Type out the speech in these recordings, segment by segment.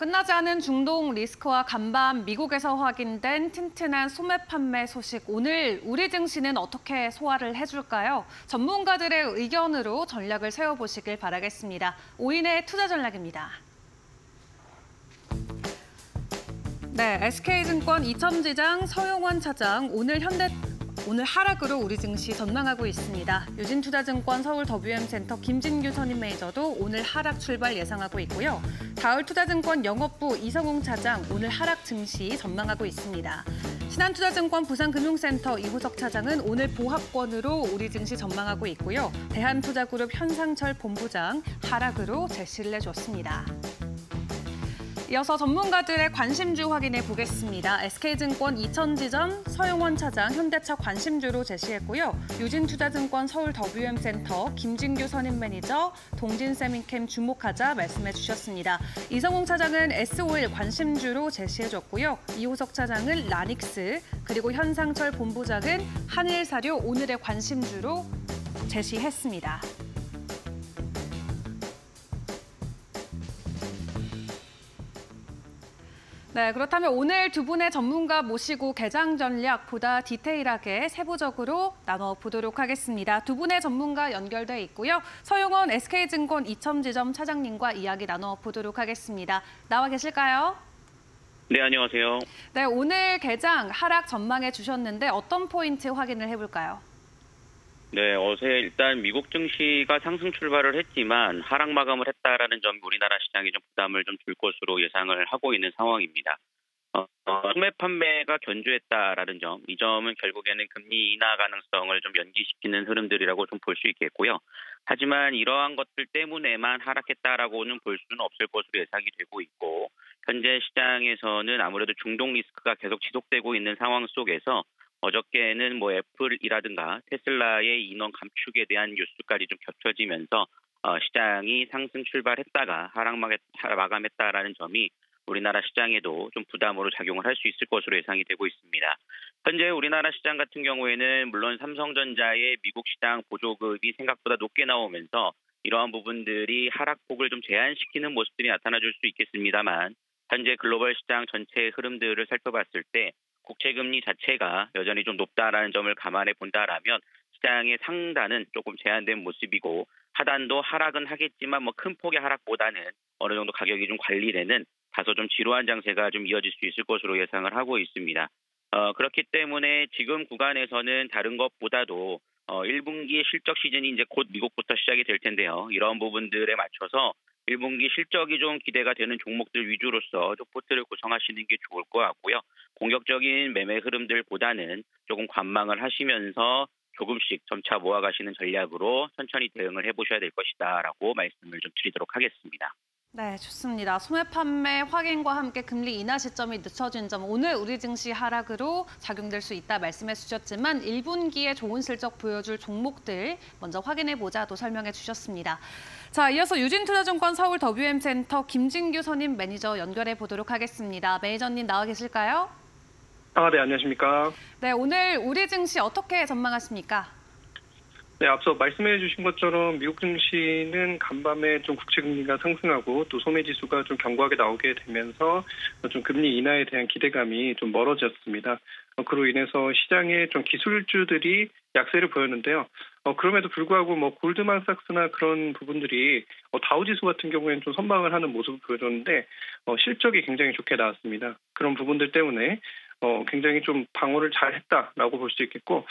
끝나지 않은 중동 리스크와 간밤 미국에서 확인된 튼튼한 소매 판매 소식. 오늘 우리 증시는 어떻게 소화를 해줄까요? 전문가들의 의견으로 전략을 세워보시길 바라겠습니다. 오인의 투자 전략입니다. 네, SK증권 이첨지장 서용원 차장 오늘 하락으로 우리 증시 전망하고 있습니다. 유진투자증권 서울WM센터 김진규 선임 매니저도 오늘 하락 출발 예상하고 있고요. 가을투자증권 영업부 이성웅 차장 오늘 하락 증시 전망하고 있습니다. 신한투자증권 부산금융센터 이호석 차장은 오늘 보합권으로 우리 증시 전망하고 있고요. 대한투자그룹 현상철 본부장 하락으로 제시를 해줬습니다. 이어서 전문가들의 관심주 확인해 보겠습니다. SK증권 이천지점 서용원 차장 현대차 관심주로 제시했고요. 유진투자증권 서울WM센터 김진규 선임 매니저 동진세민캠 주목하자 말씀해 주셨습니다. 이성웅 차장은 S51 관심주로 제시해줬고요. 이호석 차장은 라닉스, 그리고 현상철 본부장은 한일사료 오늘의 관심주로 제시했습니다. 네, 그렇다면 오늘 두 분의 전문가 모시고 개장 전략 보다 디테일하게 세부적으로 나눠보도록 하겠습니다. 두 분의 전문가 연결돼 있고요. 서용원 SK증권 이첨지점 차장님과 이야기 나눠보도록 하겠습니다. 나와 계실까요? 네, 안녕하세요. 네, 오늘 개장 하락 전망해 주셨는데 어떤 포인트 확인을 해볼까요? 네, 어제 일단 미국 증시가 상승 출발을 했지만 하락 마감을 했다라는 점이 우리나라 시장에 좀 부담을 좀 줄 것으로 예상을 하고 있는 상황입니다. 소매 판매가 견조했다라는 점, 이 점은 결국에는 금리 인하 가능성을 좀 연기시키는 흐름들이라고 좀 볼 수 있겠고요. 하지만 이러한 것들 때문에만 하락했다라고는 볼 수는 없을 것으로 예상이 되고 있고, 현재 시장에서는 아무래도 중동 리스크가 계속 지속되고 있는 상황 속에서 어저께는 뭐 애플이라든가 테슬라의 인원 감축에 대한 뉴스까지 좀 겹쳐지면서 시장이 상승 출발했다가 하락 마감했다라는 점이 우리나라 시장에도 좀 부담으로 작용을 할 수 있을 것으로 예상이 되고 있습니다. 현재 우리나라 시장 같은 경우에는 물론 삼성전자의 미국 시장 보조급이 생각보다 높게 나오면서 이러한 부분들이 하락폭을 좀 제한시키는 모습들이 나타나줄 수 있겠습니다만, 현재 글로벌 시장 전체의 흐름들을 살펴봤을 때 국채금리 자체가 여전히 좀 높다라는 점을 감안해 본다라면 시장의 상단은 조금 제한된 모습이고, 하단도 하락은 하겠지만 뭐 큰 폭의 하락보다는 어느 정도 가격이 좀 관리되는 다소 좀 지루한 장세가 좀 이어질 수 있을 것으로 예상을 하고 있습니다. 그렇기 때문에 지금 구간에서는 다른 것보다도 1분기 실적 시즌이 이제 곧 미국부터 시작이 될 텐데요. 이런 부분들에 맞춰서 1분기 실적이 좀 기대가 되는 종목들 위주로서 좀 포트를 구성하시는 게 좋을 것 같고요. 공격적인 매매 흐름들보다는 조금 관망을 하시면서 조금씩 점차 모아가시는 전략으로 천천히 대응을 해보셔야 될 것이다라고 말씀을 좀 드리도록 하겠습니다. 네, 좋습니다. 소매 판매 확인과 함께 금리 인하 시점이 늦춰진 점, 오늘 우리 증시 하락으로 작용될 수 있다 말씀해 주셨지만 1분기에 좋은 실적 보여줄 종목들 먼저 확인해보자도 설명해 주셨습니다. 자, 이어서 유진투자증권 서울WM센터 김진규 선임 매니저 연결해 보도록 하겠습니다. 매니저님 나와 계실까요? 네, 안녕하십니까. 네, 오늘 우리 증시 어떻게 전망하십니까? 네, 앞서 말씀해 주신 것처럼 미국 증시는 간밤에 좀 국채 금리가 상승하고 또 소매 지수가 좀 견고하게 나오게 되면서 좀 금리 인하에 대한 기대감이 좀 멀어졌습니다. 그로 인해서 시장의 좀 기술주들이 약세를 보였는데요. 그럼에도 불구하고 뭐 골드만삭스나 그런 부분들이 다우지수 같은 경우에는 좀 선방을 하는 모습을 보여줬는데 실적이 굉장히 좋게 나왔습니다. 그런 부분들 때문에 굉장히 좀 방어를 잘 했다라고 볼 수 있겠고,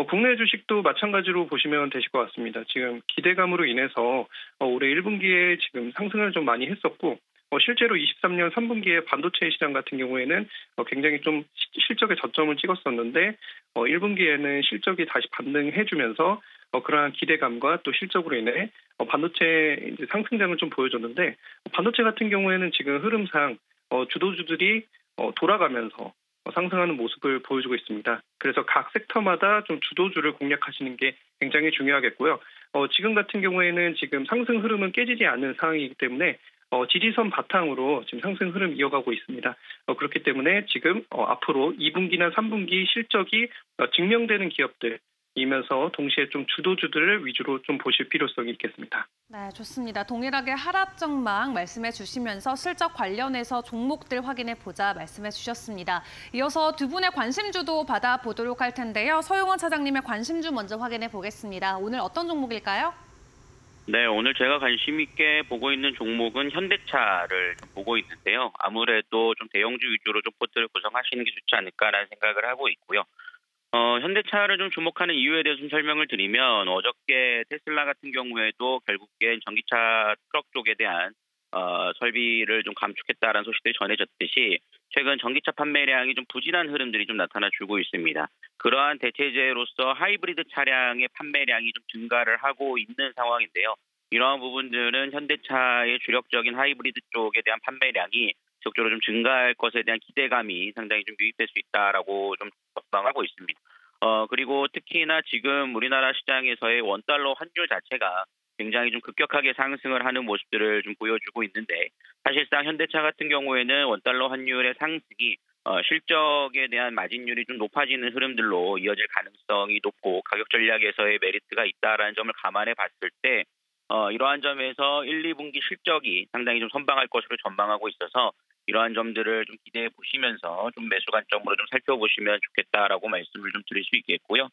국내 주식도 마찬가지로 보시면 되실 것 같습니다. 지금 기대감으로 인해서 올해 1분기에 지금 상승을 좀 많이 했었고, 실제로 23년 3분기에 반도체 시장 같은 경우에는 굉장히 좀 실적에 저점을 찍었었는데 1분기에는 실적이 다시 반등해주면서 그러한 기대감과 또 실적으로 인해 반도체 상승장을 좀 보여줬는데, 반도체 같은 경우에는 지금 흐름상 주도주들이 돌아가면서 상승하는 모습을 보여주고 있습니다. 그래서 각 섹터마다 좀 주도주를 공략하시는 게 굉장히 중요하겠고요. 지금 같은 경우에는 지금 상승 흐름은 깨지지 않는 상황이기 때문에 지지선 바탕으로 지금 상승 흐름 이어가고 있습니다. 그렇기 때문에 지금 앞으로 2분기나 3분기 실적이 증명되는 기업들, 이면서 동시에 좀 주도주들을 위주로 좀 보실 필요성이 있겠습니다. 네, 좋습니다. 동일하게 하락 전망 말씀해 주시면서 실적 관련해서 종목들 확인해 보자 말씀해 주셨습니다. 이어서 두 분의 관심주도 받아보도록 할 텐데요. 서용원 차장님의 관심주 먼저 확인해 보겠습니다. 오늘 어떤 종목일까요? 네, 오늘 제가 관심 있게 보고 있는 종목은 현대차를 좀 보고 있는데요. 아무래도 좀 대형주 위주로 좀 포트를 구성하시는 게 좋지 않을까라는 생각을 하고 있고요. 현대차를 좀 주목하는 이유에 대해서 좀 설명을 드리면 어저께 테슬라 같은 경우에도 결국엔 전기차 트럭 쪽에 대한 설비를 좀 감축했다라는 소식들이 전해졌듯이 최근 전기차 판매량이 좀 부진한 흐름들이 좀 나타나주고 있습니다. 그러한 대체제로서 하이브리드 차량의 판매량이 좀 증가를 하고 있는 상황인데요. 이러한 부분들은 현대차의 주력적인 하이브리드 쪽에 대한 판매량이 지속적으로 좀 증가할 것에 대한 기대감이 상당히 좀 유입될 수 있다라고 좀 전망하고 있습니다. 그리고 특히나 지금 우리나라 시장에서의 원달러 환율 자체가 굉장히 좀 급격하게 상승을 하는 모습들을 좀 보여주고 있는데 사실상 현대차 같은 경우에는 원달러 환율의 상승이 실적에 대한 마진율이 좀 높아지는 흐름들로 이어질 가능성이 높고 가격 전략에서의 메리트가 있다라는 점을 감안해 봤을 때 이러한 점에서 1, 2분기 실적이 상당히 좀 선방할 것으로 전망하고 있어서 이러한 점들을 좀 기대해 보시면서 좀 매수 관점으로 좀 살펴보시면 좋겠다라고 말씀을 좀 드릴 수 있겠고요.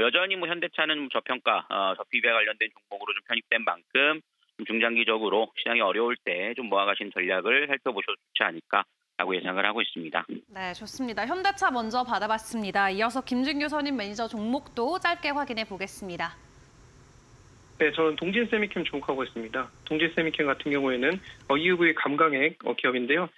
여전히 뭐 현대차는 저평가, 저PB에 관련된 종목으로 좀 편입된 만큼 좀 중장기적으로 시장이 어려울 때 좀 모아가신 전략을 살펴보셔도 좋지 않을까라고 예상을 하고 있습니다. 네, 좋습니다. 현대차 먼저 받아봤습니다. 이어서 김진규 선임 매니저 종목도 짧게 확인해 보겠습니다. 네, 저는 동진세미캠 주목하고 있습니다. 동진세미캠 같은 경우에는 EUV 감광핵 기업인데요.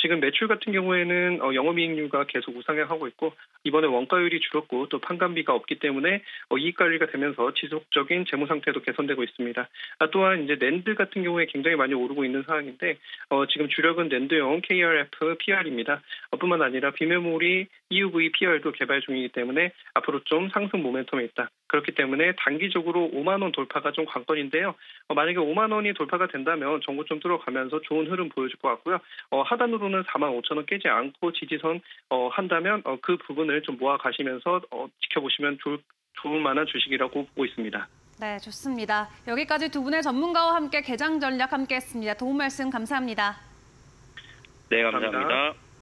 지금 매출 같은 경우에는 영업이익률가 계속 우상향하고 있고 이번에 원가율이 줄었고 또 판관비가 없기 때문에 이익 관리가 되면서 지속적인 재무 상태도 개선되고 있습니다. 또한 이제 낸드 같은 경우에 굉장히 많이 오르고 있는 상황인데 지금 주력은 낸드용 KRF PR입니다. 뿐만 아니라 비메모리 EUV PR도 개발 중이기 때문에 앞으로 좀 상승 모멘텀이 있다. 그렇기 때문에 단기적으로 5만 원 돌파가 좀 관건인데요. 만약에 5만 원이 돌파가 된다면 정고점 들어가면서 좋은 흐름 보여줄 것 같고요. 하단으로는 4만 5천 원 깨지 않고 지지선 한다면 그 부분을 좀 모아 가시면서 지켜보시면 좋을 만한 주식이라고 보고 있습니다. 네, 좋습니다. 여기까지 두 분의 전문가와 함께 개장 전략 함께했습니다. 도움 말씀 감사합니다. 네, 감사합니다.